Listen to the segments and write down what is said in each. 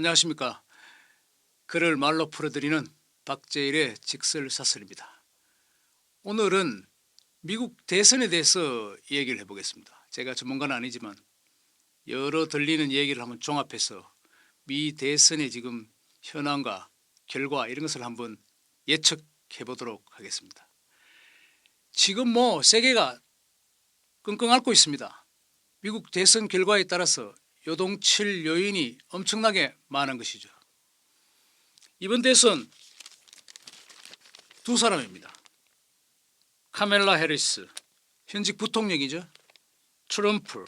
안녕하십니까. 글을 말로 풀어드리는 박재일의 직설사설입니다. 오늘은 미국 대선에 대해서 얘기를 해보겠습니다. 제가 전문가는 아니지만 여러 들리는 얘기를 한번 종합해서 미 대선의 지금 현황과 결과 이런 것을 한번 예측해 보도록 하겠습니다. 지금 세계가 끙끙 앓고 있습니다. 미국 대선 결과에 따라서 요동칠 요인이 엄청나게 많은 것이죠. 이번 대선 두 사람입니다. 카멜라 해리스 현직 부통령이죠. 트럼프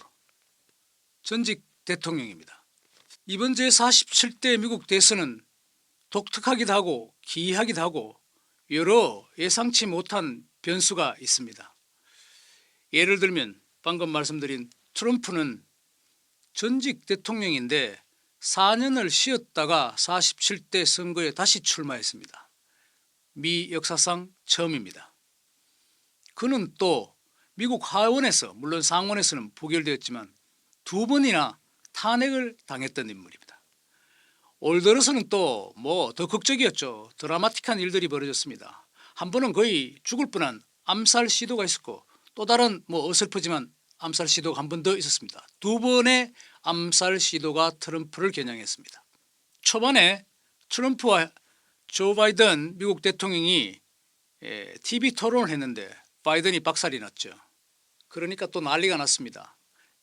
전직 대통령입니다. 이번 제47대 미국 대선은 독특하기도 하고 기이하기도 하고 여러 예상치 못한 변수가 있습니다. 예를 들면 방금 말씀드린 트럼프는 전직 대통령인데 4년을 쉬었다가 47대 선거에 다시 출마했습니다. 미 역사상 처음입니다. 그는 또 미국 하원에서 물론 상원에서는 부결되었지만 두 번이나 탄핵을 당했던 인물입니다. 올 들어서는 또 더 극적이었죠. 드라마틱한 일들이 벌어졌습니다. 한 번은 거의 죽을 뻔한 암살 시도가 있었고 또 다른 어설프지만 암살 시도가 한 번 더 있었습니다. 두 번의 암살 시도가 트럼프를 겨냥했습니다. 초반에 트럼프와 조 바이든 미국 대통령이 TV 토론을 했는데 바이든이 박살이 났죠. 그러니까 또 난리가 났습니다.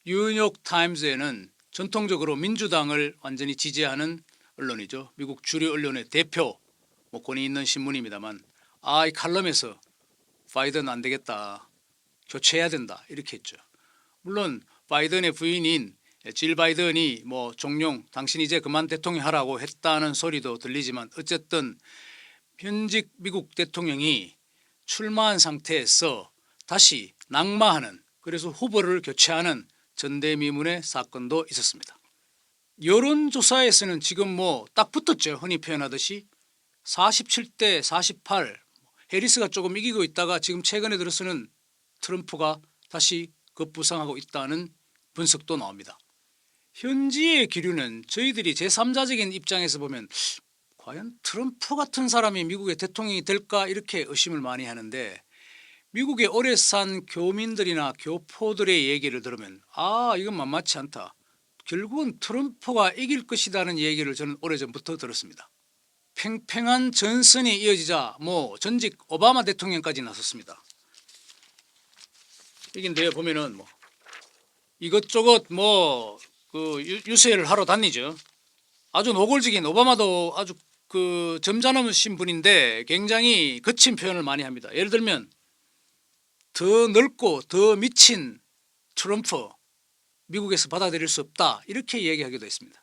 뉴욕 타임즈에는 전통적으로 민주당을 완전히 지지하는 언론이죠. 미국 주류 언론의 대표 권위 있는 신문입니다만 이 칼럼에서 바이든 안 되겠다. 교체해야 된다. 이렇게 했죠. 물론 바이든의 부인인 질 바이든이 종용 당신 이제 그만 대통령 하라고 했다는 소리도 들리지만 어쨌든 현직 미국 대통령이 출마한 상태에서 다시 낙마하는 그래서 후보를 교체하는 전대미문의 사건도 있었습니다. 여론조사에서는 지금 딱 붙었죠. 흔히 표현하듯이 47대 48 해리스가 조금 이기고 있다가 지금 최근에 들어서는 트럼프가 다시 급부상하고 있다는 분석도 나옵니다. 현지의 기류는 저희들이 제3자적인 입장에서 보면 과연 트럼프 같은 사람이 미국의 대통령이 될까 이렇게 의심을 많이 하는데 미국에 오래 산 교민들이나 교포들의 얘기를 들으면 이건 만만치 않다. 결국은 트럼프가 이길 것이라는 얘기를 저는 오래전부터 들었습니다. 팽팽한 전선이 이어지자 전직 오바마 대통령까지 나섰습니다. 이긴데요 보면은 이것저것 유세를 하러 다니죠. 아주 노골적인 오바마도 아주 점잖으신 분인데 굉장히 거친 표현을 많이 합니다. 예를 들면 더 넓고 더 미친 트럼프 미국에서 받아들일 수 없다 이렇게 얘기하기도 했습니다.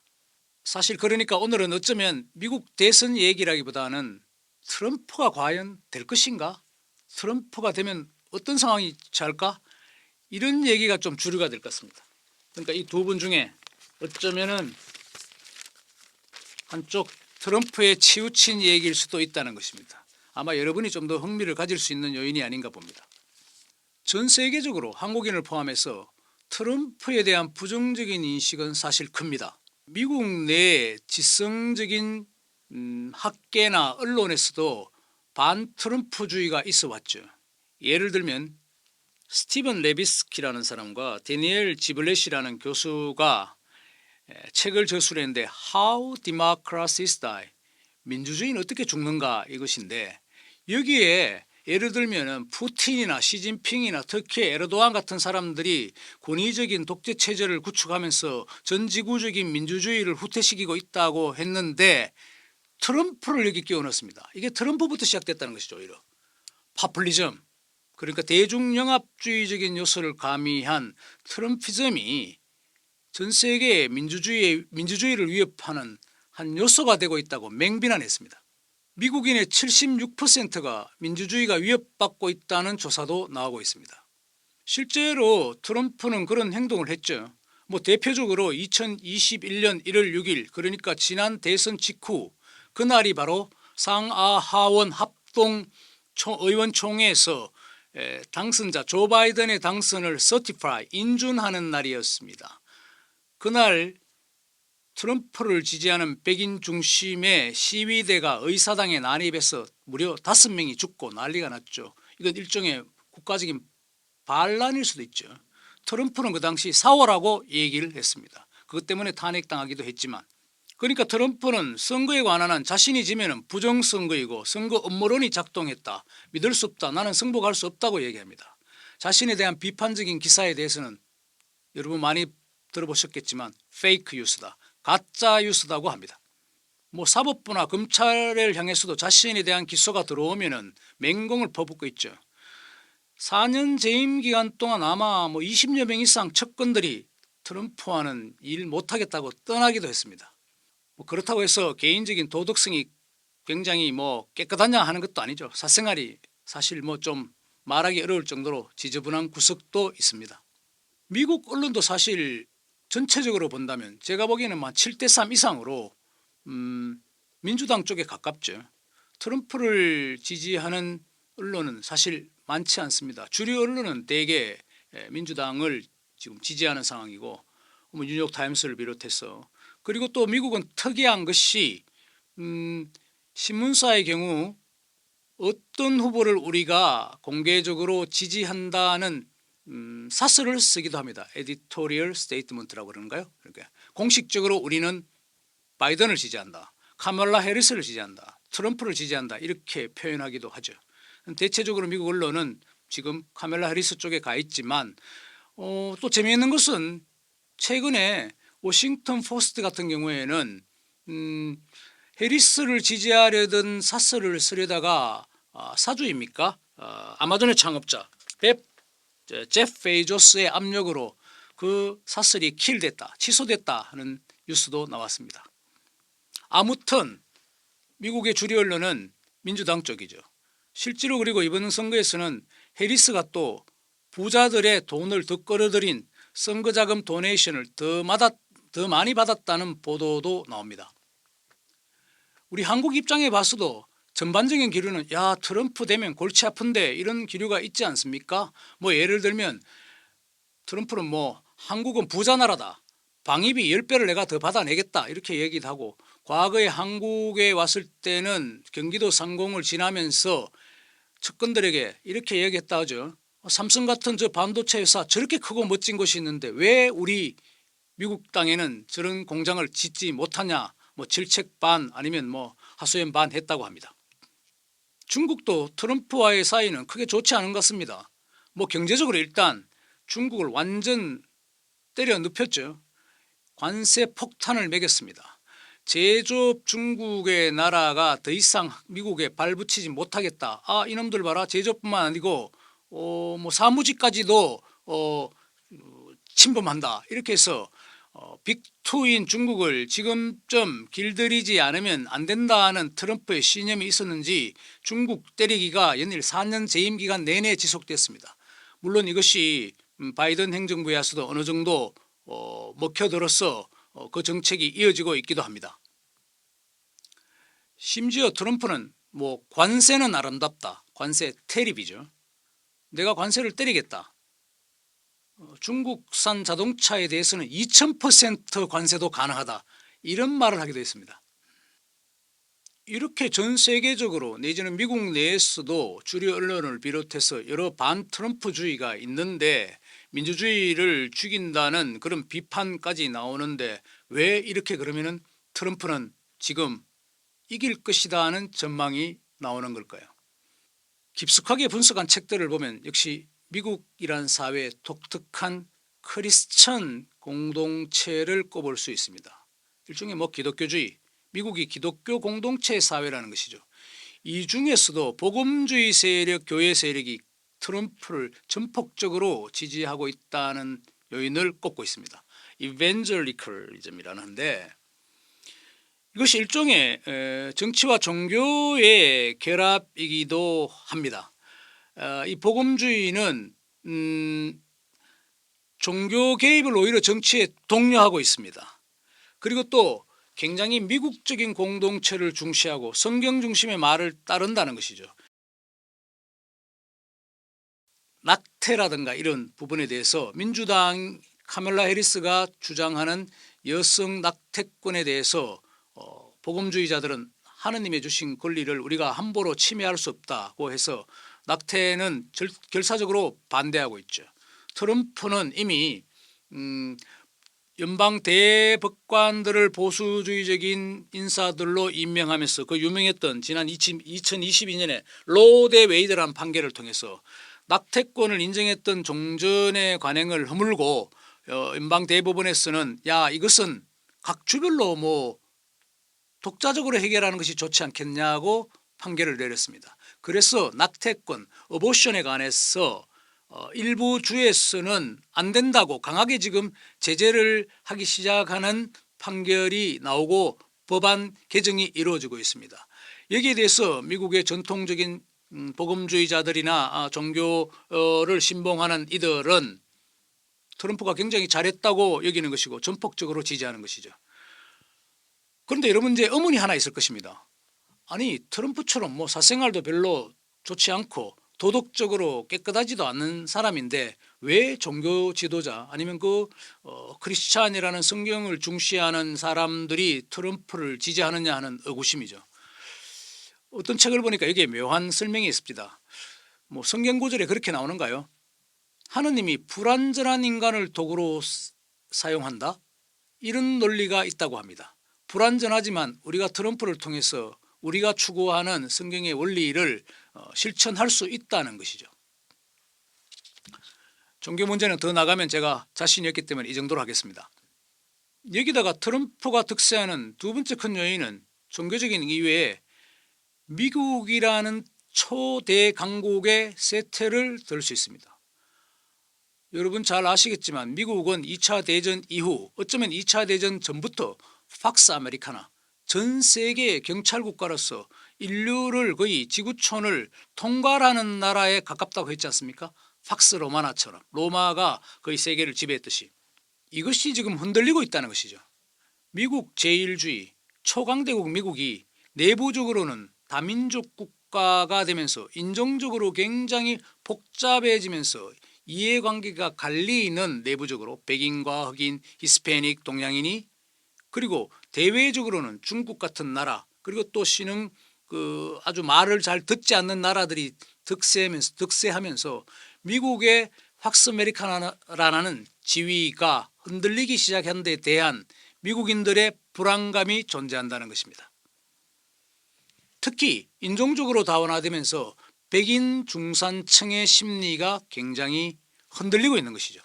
사실 그러니까 오늘은 어쩌면 미국 대선 얘기라기보다는 트럼프가 과연 될 것인가? 트럼프가 되면 어떤 상황이 처할까? 이런 얘기가 좀 주류가 될 것 같습니다. 그러니까 이 두 분 중에 어쩌면은 한쪽 트럼프에 치우친 얘기일 수도 있다는 것입니다. 아마 여러분이 좀 더 흥미를 가질 수 있는 요인이 아닌가 봅니다. 전 세계적으로 한국인을 포함해서 트럼프에 대한 부정적인 인식은 사실 큽니다. 미국 내 지성적인 학계나 언론에서도 반트럼프주의가 있어 왔죠. 예를 들면 스티븐 레비스키라는 사람과 데니엘 지블렛이라는 교수가 책을 저술을 했는데 How Democracies Die 민주주의는 어떻게 죽는가 이것인데 여기에 예를 들면 푸틴이나 시진핑이나 특히 에르도안 같은 사람들이 권위적인 독재 체제를 구축하면서 전 지구적인 민주주의를 후퇴시키고 있다고 했는데 트럼프를 여기 끼워넣습니다. 이게 트럼프부터 시작됐다는 것이죠. 오히려 파퓰리즘 그러니까 대중영합주의적인 요소를 가미한 트럼피즘이 전 세계의 민주주의를 위협하는 한 요소가 되고 있다고 맹비난했습니다. 미국인의 76%가 민주주의가 위협받고 있다는 조사도 나오고 있습니다. 실제로 트럼프는 그런 행동을 했죠. 대표적으로 2021년 1월 6일 그러니까 지난 대선 직후 그날이 바로 상하하원 합동 의원총회에서 당선자 조 바이든의 당선을 인준하는 날이었습니다. 그날 트럼프를 지지하는 백인 중심의 시위대가 의사당에 난입해서 무려 5명이 죽고 난리가 났죠. 이건 일종의 국가적인 반란일 수도 있죠. 트럼프는 그 당시 4월하고 얘기를 했습니다. 그것 때문에 탄핵당하기도 했지만, 그러니까 트럼프는 선거에 관한 자신이 지면 부정선거이고 선거 음모론이 작동했다, 믿을 수 없다, 나는 승복할 수 없다고 얘기합니다. 자신에 대한 비판적인 기사에 대해서는 여러분 많이 들어보셨겠지만 페이크 뉴스다, 가짜 뉴스다고 합니다. 뭐 사법부나 검찰을 향해서도 자신에 대한 기소가 들어오면은 맹공을 퍼붓고 있죠. 4년 재임 기간 동안 아마 뭐 20여 명 이상 측근들이 트럼프와는 일 못하겠다고 떠나기도 했습니다. 뭐 그렇다고 해서 개인적인 도덕성이 굉장히 뭐 깨끗하냐 하는 것도 아니죠. 사생활이 사실 뭐 좀 말하기 어려울 정도로 지저분한 구석도 있습니다. 미국 언론도 사실 전체적으로 본다면 제가 보기에는 7대3 이상으로 민주당 쪽에 가깝죠. 트럼프를 지지하는 언론은 사실 많지 않습니다. 주류 언론은 대개 민주당을 지금 지지하는 상황이고, 뉴욕타임스를 비롯해서, 그리고 또 미국은 특이한 것이 신문사의 경우 어떤 후보를 우리가 공개적으로 지지한다는 사설을 쓰기도 합니다. 에디토리얼 스테이트먼트라고 그러는가요? 그러니까 공식적으로 우리는 바이든을 지지한다, 카멀라 해리스를 지지한다, 트럼프를 지지한다, 이렇게 표현하기도 하죠. 대체적으로 미국 언론은 지금 카멀라 해리스 쪽에 가 있지만 또 재미있는 것은 최근에 워싱턴 포스트 같은 경우에는 해리스를 지지하려던 사설을 쓰려다가 사주입니까? 아마존의 창업자 제프 베이조스의 압력으로 그 사설이 킬됐다, 취소됐다 하는 뉴스도 나왔습니다. 아무튼 미국의 주류 언론은 민주당 쪽이죠. 실제로 그리고 이번 선거에서는 해리스가 또 부자들의 돈을 더 끌어들인 선거자금 도네이션을 더 많이 받았다는 보도도 나옵니다. 우리 한국 입장에 봐서도 전반적인 기류는 야, 트럼프 되면 골치 아픈데, 이런 기류가 있지 않습니까? 뭐 예를 들면 트럼프는 뭐 한국은 부자 나라다, 방위비 10배를 내가 더 받아내겠다, 이렇게 얘기도 하고, 과거에 한국에 왔을 때는 경기도 상공을 지나면서 측근들에게 이렇게 얘기했다 하죠. 삼성 같은 저 반도체 회사 저렇게 크고 멋진 곳이 있는데 왜 우리 미국 땅에는 저런 공장을 짓지 못하냐, 뭐 질책 반 아니면 뭐 하소연 반 했다고 합니다. 중국도 트럼프와의 사이는 크게 좋지 않은 것 같습니다. 뭐 경제적으로 일단 중국을 완전 때려 눕혔죠. 관세 폭탄을 매겼습니다. 제조업 중국의 나라가 더 이상 미국에 발붙이지 못하겠다, 이놈들 봐라, 제조업뿐만 아니고 뭐 사무직까지도 침범한다, 이렇게 해서 빅투인 중국을 지금쯤 길들이지 않으면 안 된다는 트럼프의 신념이 있었는지 중국 때리기가 연일 4년 재임 기간 내내 지속됐습니다. 물론 이것이 바이든 행정부에서도 어느 정도 먹혀들어서 그 정책이 이어지고 있기도 합니다. 심지어 트럼프는 뭐 관세는 아름답다, 관세 테리비죠. 내가 관세를 때리겠다, 중국산 자동차에 대해서는 2000% 관세도 가능하다, 이런 말을 하기도 했습니다. 이렇게 전 세계적으로 내지는 미국 내에서도 주류 언론을 비롯해서 여러 반 트럼프주의가 있는데 민주주의를 죽인다는 그런 비판까지 나오는데, 왜 이렇게 그러면은 트럼프는 지금 이길 것이다 하는 전망이 나오는 걸까요? 깊숙하게 분석한 책들을 보면 역시 미국이란 사회의 독특한 크리스천 공동체를 꼽을 수 있습니다. 일종의 뭐 기독교주의, 미국이 기독교 공동체 사회라는 것이죠. 이 중에서도 복음주의 세력, 교회 세력이 트럼프를 전폭적으로 지지하고 있다는 요인을 꼽고 있습니다. 이벤젤리컬리즘이라는데, 이것이 일종의 정치와 종교의 결합이기도 합니다. 이 복음주의는 종교 개입을 오히려 정치에 독려하고 있습니다. 그리고 또 굉장히 미국적인 공동체를 중시하고 성경 중심의 말을 따른다는 것이죠. 낙태라든가 이런 부분에 대해서 민주당 카멀라 해리스가 주장하는 여성 낙태권에 대해서 복음주의자들은 하느님의 주신 권리를 우리가 함부로 침해할 수 없다고 해서 낙태는 결사적으로 반대하고 있죠. 트럼프는 이미 연방 대법관들을 보수주의적인 인사들로 임명하면서 그 유명했던 지난 2022년에 로 대 웨이드라는 판결을 통해서 낙태권을 인정했던 종전의 관행을 허물고 연방 대법원에서는 야 이것은 각 주별로 뭐 독자적으로 해결하는 것이 좋지 않겠냐고 판결을 내렸습니다. 그래서 낙태권, 어보션에 관해서 일부 주에서는 안 된다고 강하게 지금 제재를 하기 시작하는 판결이 나오고 법안 개정이 이루어지고 있습니다. 여기에 대해서 미국의 전통적인 복음주의자들이나 종교를 신봉하는 이들은 트럼프가 굉장히 잘했다고 여기는 것이고 전폭적으로 지지하는 것이죠. 그런데 여러분 이제 의문이 하나 있을 것입니다. 아니 트럼프처럼 뭐 사생활도 별로 좋지 않고 도덕적으로 깨끗하지도 않는 사람인데 왜 종교 지도자 아니면 크리스찬이라는 성경을 중시하는 사람들이 트럼프를 지지하느냐 하는 의구심이죠. 어떤 책을 보니까 여기에 묘한 설명이 있습니다. 뭐 성경 구절에 그렇게 나오는가요? 하느님이 불완전한 인간을 도구로 사용한다? 이런 논리가 있다고 합니다. 불완전하지만 우리가 트럼프를 통해서 우리가 추구하는 성경의 원리를 실천할 수 있다는 것이죠. 종교 문제는 더 나가면 제가 자신이 없기 때문에 이 정도로 하겠습니다. 여기다가 트럼프가 득세하는 두 번째 큰 요인은 종교적인 이외에 미국이라는 초대 강국의 세태를 들 수 있습니다. 여러분 잘 아시겠지만 미국은 2차 대전 이후 어쩌면 2차 대전 전부터 팍스 아메리카나 전 세계의 경찰 국가로서 인류를 거의 지구촌을 통괄하는 나라에 가깝다고 했지 않습니까? 팍스 로마나처럼 로마가 거의 세계를 지배했듯이 이것이 지금 흔들리고 있다는 것이죠. 미국 제1주의 초강대국 미국이 내부적으로는 다민족 국가가 되면서 인종적으로 굉장히 복잡해지면서 이해관계가 갈리는 내부적으로 백인과 흑인, 히스패닉, 동양인이 그리고 대외적으로는 중국 같은 나라 그리고 또 신흥 아주 말을 잘 듣지 않는 나라들이 득세하면서 미국의 팍스 아메리카나라는 지위가 흔들리기 시작한 데 대한 미국인들의 불안감이 존재한다는 것입니다. 특히 인종적으로 다원화되면서 백인 중산층의 심리가 굉장히 흔들리고 있는 것이죠.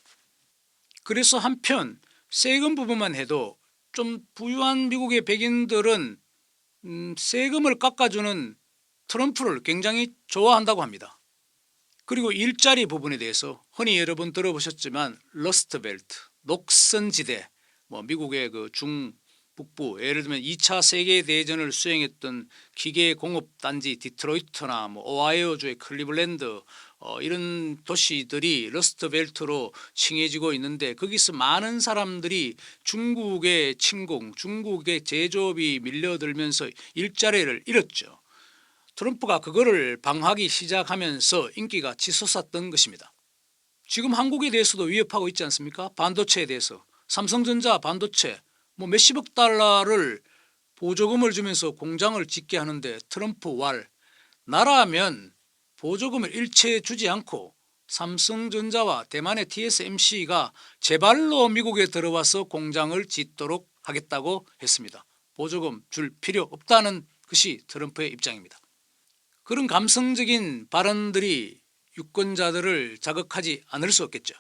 그래서 한편 세금 부분만 해도 좀 부유한 미국의 백인들은 세금을 깎아주는 트럼프를 굉장히 좋아한다고 합니다. 그리고 일자리 부분에 대해서 흔히 여러분 들어보셨지만 러스트벨트, 녹선지대, 미국의 중북부 예를 들면 2차 세계대전을 수행했던 기계공업단지 디트로이트나 오하이오주의 클리블랜드 이런 도시들이 러스트벨트로 칭해지고 있는데 거기서 많은 사람들이 중국의 침공, 중국의 제조업이 밀려들면서 일자리를 잃었죠. 트럼프가 그거를 방어하기 시작하면서 인기가 치솟았던 것입니다. 지금 한국에 대해서도 위협하고 있지 않습니까? 반도체에 대해서 삼성전자 반도체 몇십억 달러를 보조금을 주면서 공장을 짓게 하는데 트럼프 왈 나라면 보조금을 일체 주지 않고 삼성전자와 대만의 TSMC가 제발로 미국에 들어와서 공장을 짓도록 하겠다고 했습니다. 보조금 줄 필요 없다는 것이 트럼프의 입장입니다. 그런 감성적인 발언들이 유권자들을 자극하지 않을 수 없겠죠.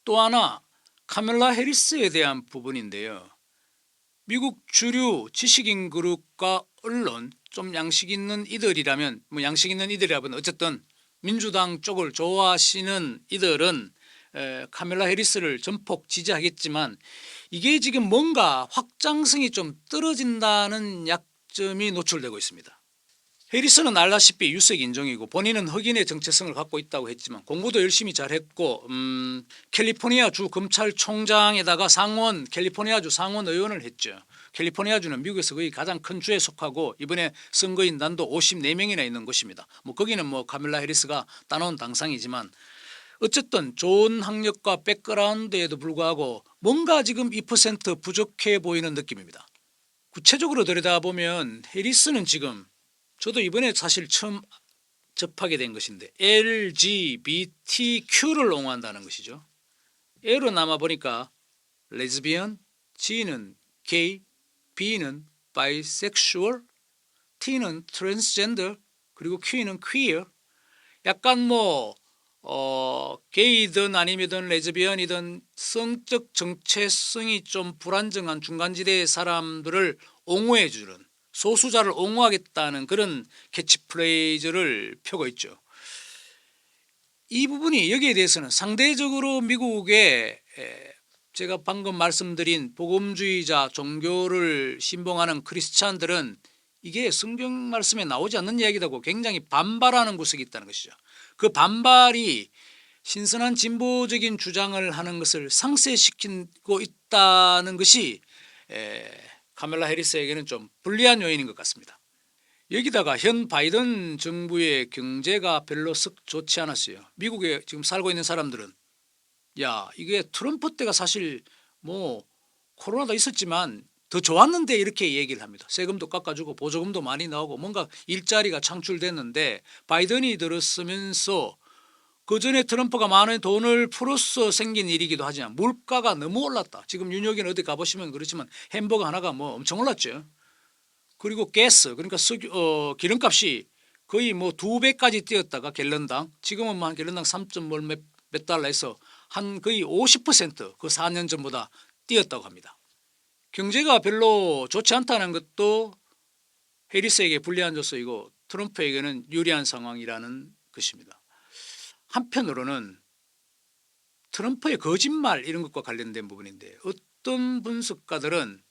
또 하나 카멜라 해리스에 대한 부분인데요. 미국 주류 지식인 그룹과 언론 좀 양식 있는 이들이라면 양식 있는 이들이라면 어쨌든 민주당 쪽을 좋아하시는 이들은 카멜라 해리스를 전폭 지지하겠지만 이게 지금 뭔가 확장성이 좀 떨어진다는 약점이 노출되고 있습니다. 해리스는 알다시피 유색 인종이고 본인은 흑인의 정체성을 갖고 있다고 했지만 공부도 열심히 잘했고 캘리포니아 주 검찰총장에다가 캘리포니아주 상원 의원을 했죠. 캘리포니아주는 미국에서 거의 가장 큰 주에 속하고 이번에 선거인단도 54명이나 있는 곳입니다. 거기는 카멜라 해리스가 따놓은 당상이지만 어쨌든 좋은 학력과 백그라운드에도 불구하고 뭔가 지금 2% 부족해 보이는 느낌입니다. 구체적으로 들여다보면 해리스는 지금 저도 이번에 사실 처음 접하게 된 것인데 LGBTQ를 옹호한다는 것이죠. L은 아마 보니까 레즈비언, G는 게이, B는 바이섹슈얼, T는 트랜스젠더, 그리고 Q는 퀴어. 약간 게이든 아니면 레즈비언이든 성적 정체성이 좀 불안정한 중간지대의 사람들을 옹호해주는, 소수자를 옹호하겠다는 그런 캐치프레이즈를 펴고 있죠. 이 부분이 여기에 대해서는 상대적으로 미국의 제가 방금 말씀드린 복음주의자 종교를 신봉하는 크리스찬들은 이게 성경 말씀에 나오지 않는 이야기라고 굉장히 반발하는 구석이 있다는 것이죠. 그 반발이 신선한 진보적인 주장을 하는 것을 상쇄시키고 있다는 것이 카멜라 해리스에게는 좀 불리한 요인인 것 같습니다. 여기다가 현 바이든 정부의 경제가 별로 썩 좋지 않았어요. 미국에 지금 살고 있는 사람들은 야, 이게 트럼프 때가 사실 코로나도 있었지만 더 좋았는데 이렇게 얘기를 합니다. 세금도 깎아주고 보조금도 많이 나오고 뭔가 일자리가 창출됐는데 바이든이 들었으면서 그전에 트럼프가 많은 돈을 풀어서 생긴 일이기도 하지만 물가가 너무 올랐다. 지금 뉴욕에는 어디 가보시면 그렇지만 햄버거 하나가 엄청 올랐죠. 그리고 가스, 그러니까 기름값이 거의 2배까지 뛰었다가 갤런당, 지금은 한 갤런당 3몇 달러에서 한 거의 50% 그 4년 전보다 뛰었다고 합니다. 경제가 별로 좋지 않다는 것도 해리스에게 불리한 조서이고 트럼프에게는 유리한 상황이라는 것입니다. 한편으로는 트럼프의 거짓말 이런 것과 관련된 부분인데 어떤 분석가들은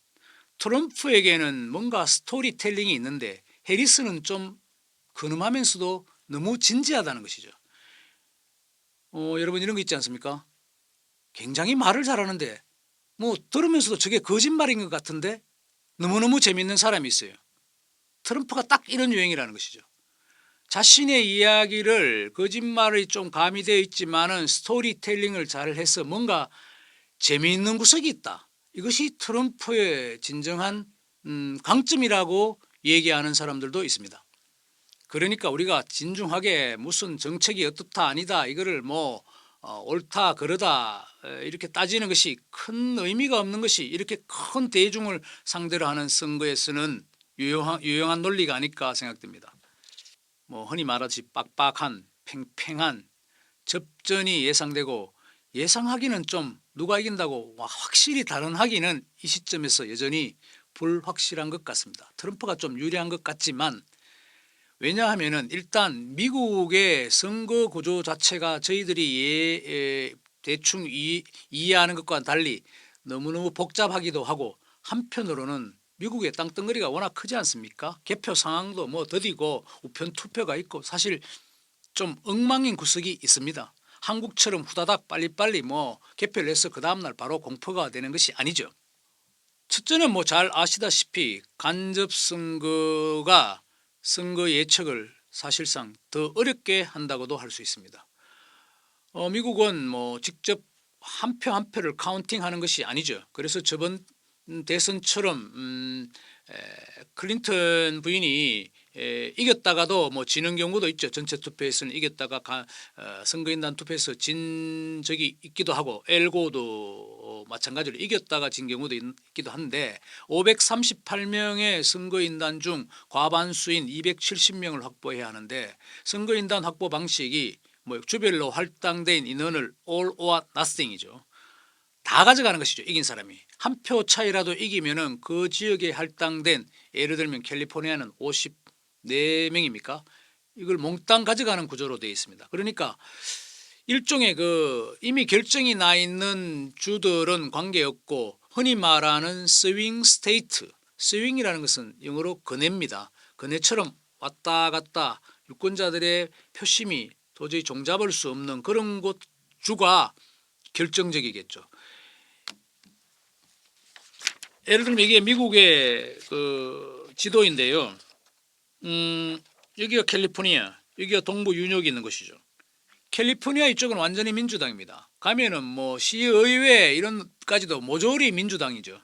트럼프에게는 뭔가 스토리텔링이 있는데 해리스는 좀 근엄하면서도 너무 진지하다는 것이죠. 여러분 이런 거 있지 않습니까? 굉장히 말을 잘하는데 들으면서도 저게 거짓말인 것 같은데 너무너무 재밌는 사람이 있어요. 트럼프가 딱 이런 유행이라는 것이죠. 자신의 이야기를 거짓말이 좀 가미되어 있지만은 스토리텔링을 잘해서 뭔가 재미있는 구석이 있다. 이것이 트럼프의 진정한 강점이라고 얘기하는 사람들도 있습니다. 그러니까 우리가 진중하게 무슨 정책이 어떻다 아니다 이거를 옳다 그러다 이렇게 따지는 것이 큰 의미가 없는 것이 이렇게 큰 대중을 상대로 하는 선거에서는 유용한 논리가 아닐까 생각됩니다. 흔히 말하듯이 빡빡한 팽팽한 접전이 예상되고 예상하기는 좀 누가 이긴다고 확실히 다른하기는 이 시점에서 여전히 불확실한 것 같습니다. 트럼프가 좀 유리한 것 같지만 왜냐하면 일단 미국의 선거 구조 자체가 저희들이 대충 이해하는 것과 달리 너무너무 복잡하기도 하고 한편으로는 미국의 땅덩어리가 워낙 크지 않습니까? 개표 상황도 더디고 우편 투표가 있고 사실 좀 엉망인 구석이 있습니다. 한국처럼 후다닥 빨리빨리 개표를 해서 그 다음날 바로 공포가 되는 것이 아니죠. 첫째는 잘 아시다시피 간접선거가 선거 예측을 사실상 더 어렵게 한다고도 할 수 있습니다. 미국은 직접 한 표 한 표를 카운팅하는 것이 아니죠. 그래서 저번 대선처럼 클린턴 부인이 이겼다가도 지는 경우도 있죠. 전체 투표에서는 이겼다가 선거인단 투표에서 진 적이 있기도 하고 엘고도 마찬가지로 이겼다가 진 경우도 있기도 한데 538명의 선거인단 중 과반수인 270명을 확보해야 하는데 선거인단 확보 방식이 주별로 할당된 인원을 all or nothing이죠. 다 가져가는 것이죠. 이긴 사람이. 한 표 차이라도 이기면은 그 지역에 할당된 예를 들면 캘리포니아는 54명입니까? 이걸 몽땅 가져가는 구조로 되어 있습니다. 그러니까 일종의 이미 결정이 나 있는 주들은 관계없고 흔히 말하는 스윙 스테이트, 스윙이라는 것은 영어로 근해입니다. 근해처럼 왔다 갔다 유권자들의 표심이 도저히 종잡을 수 없는 그런 곳 주가 결정적이겠죠. 예를 들면 이게 미국의 지도인데요. 여기가 캘리포니아, 여기가 동부 뉴욕이 있는 것이죠. 캘리포니아 이쪽은 완전히 민주당입니다. 가면은 뭐 시의회 이런까지도 모조리 민주당이죠.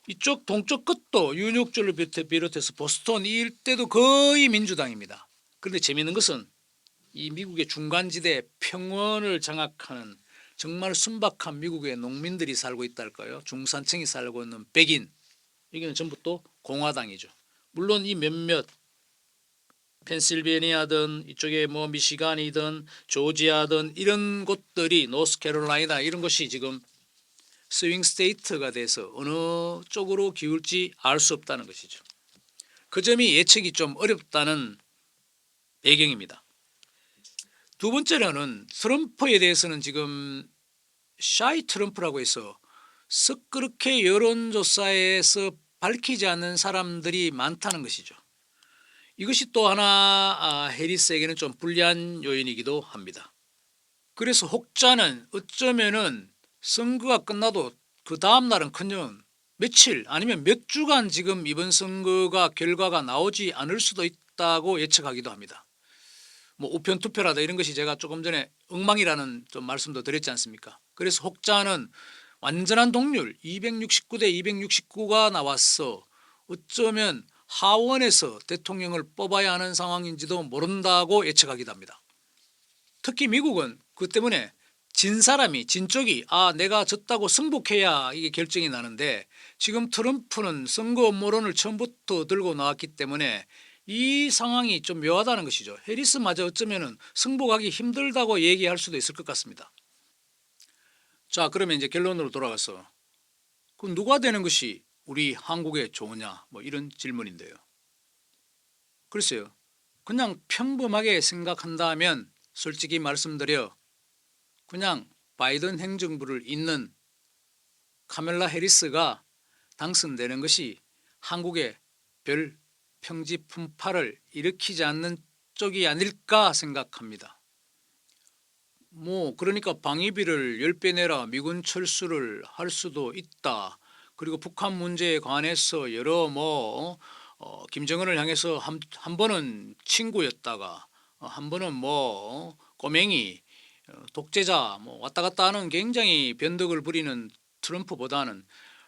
이쪽 동쪽 끝도 뉴욕주를 비롯해서 보스턴 이 일대도 거의 민주당입니다. 그런데 재미있는 것은 이 미국의 중간지대 평원을 장악하는 정말 순박한 미국의 농민들이 살고 있다 할까요? 중산층이 살고 있는 백인, 여기는 전부 또 공화당이죠. 물론 이 몇몇 펜실베니아든 이쪽에 뭐 미시간이든 조지아든 이런 곳들이 노스캐롤라이나 이런 것이 지금 스윙 스테이트가 돼서 어느 쪽으로 기울지 알 수 없다는 것이죠. 그 점이 예측이 좀 어렵다는 배경입니다. 두 번째로는 트럼프에 대해서는 지금 샤이 트럼프라고 해서 썩 그렇게 여론조사에서 밝히지 않는 사람들이 많다는 것이죠. 이것이 또 하나 해리스에게는 좀 불리한 요인이기도 합니다. 그래서 혹자는 어쩌면은 선거가 끝나도 그 다음 날은커녕 며칠 아니면 몇 주간 지금 이번 선거가 결과가 나오지 않을 수도 있다고 예측하기도 합니다. 뭐 우편 투표라다 이런 것이 제가 조금 전에 엉망이라는 좀 말씀도 드렸지 않습니까? 그래서 혹자는 완전한 동률 269대 269가 나왔어 어쩌면 하원에서 대통령을 뽑아야 하는 상황인지도 모른다고 예측하기도 합니다. 특히 미국은 그 때문에 진 사람이 진 쪽이 내가 졌다고 승복해야 이게 결정이 나는데 지금 트럼프는 선거 음모론을 처음부터 들고 나왔기 때문에 이 상황이 좀 묘하다는 것이죠. 해리스마저 어쩌면 승복하기 힘들다고 얘기할 수도 있을 것 같습니다. 자, 그러면 이제 결론으로 돌아가서 그럼 누가 되는 것이 우리 한국에 좋으냐 뭐 이런 질문인데요. 글쎄요. 그냥 평범하게 생각한다면 솔직히 말씀드려 그냥 바이든 행정부를 잇는 카멜라 해리스가 당선되는 것이 한국에 별 평지풍파를 일으키지 않는 쪽이 아닐까 생각합니다. 뭐 그러니까 방위비를 10배 내라 미군 철수를 할 수도 있다. 그리고 북한 문제에 관해서 여러 김정은을 향해서 한 번은 친구였다가 한 번은 꼬맹이 독재자 왔다 갔다 하는 굉장히 변덕을 부리는 트럼프보다는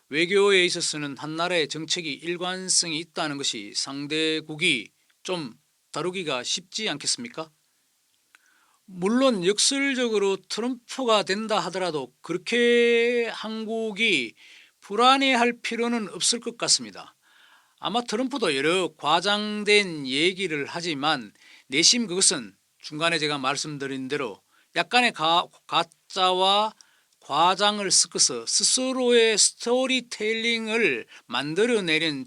외교에 있어서는 한 나라의 정책이 일관성이 있다는 것이 상대국이 좀 다루기가 쉽지 않겠습니까? 물론 역설적으로 트럼프가 된다 하더라도 그렇게 한국이 불안해할 필요는 없을 것 같습니다. 아마 트럼프도 여러 과장된 얘기를 하지만 내심 그것은 중간에 제가 말씀드린 대로 약간의 가짜와 과장을 섞어서 스스로의 스토리텔링을 만들어내는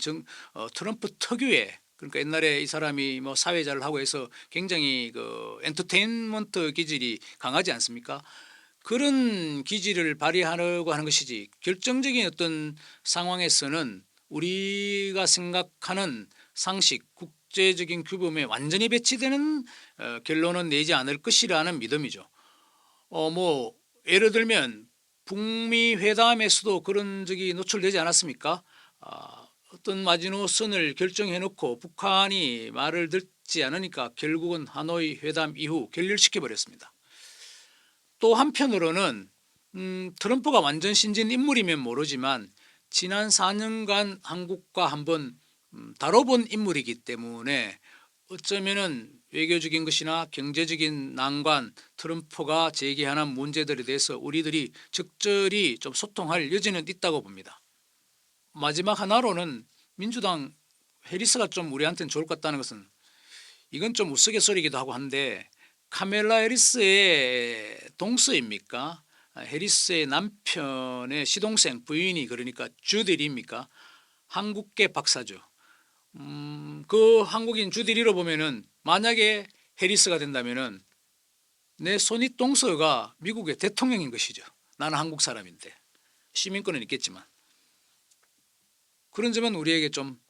트럼프 특유의 그러니까 옛날에 이 사람이 사회자를 하고 해서 굉장히 그 엔터테인먼트 기질이 강하지 않습니까? 그런 기질을 발휘하려고 하는 것이지 결정적인 어떤 상황에서는 우리가 생각하는 상식 국제적인 규범에 완전히 배치되는 결론은 내지 않을 것이라는 믿음이죠. 예를 들면 북미 회담에서도 그런 적이 노출되지 않았습니까? 어떤 마지노선을 결정해 놓고 북한이 말을 듣지 않으니까 결국은 하노이 회담 이후 결렬시켜 버렸습니다. 또 한편으로는 트럼프가 완전 신진 인물이면 모르지만 지난 4년간 한국과 한번 다뤄본 인물이기 때문에 어쩌면은 외교적인 것이나 경제적인 난관 트럼프가 제기하는 문제들에 대해서 우리들이 적절히 좀 소통할 여지는 있다고 봅니다. 마지막 하나로는 민주당 해리스가 좀 우리한테는 좋을 것 같다는 것은 이건 좀 우스갯소리기도 하고 한데 카멜라 해리스의 동서입니까? 해리스의 남편의 시동생 부인이 그러니까 주디리입니까? 한국계 박사죠. 그 한국인 주디리로 보면은 만약에 해리스가 된다면은 내 손윗동서가 미국의 대통령인 것이죠. 나는 한국 사람인데 시민권은 있겠지만 그런 점은 우리에게 좀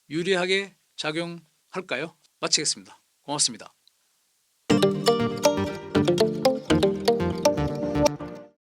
유리하게 작용할까요? 마치겠습니다. 고맙습니다.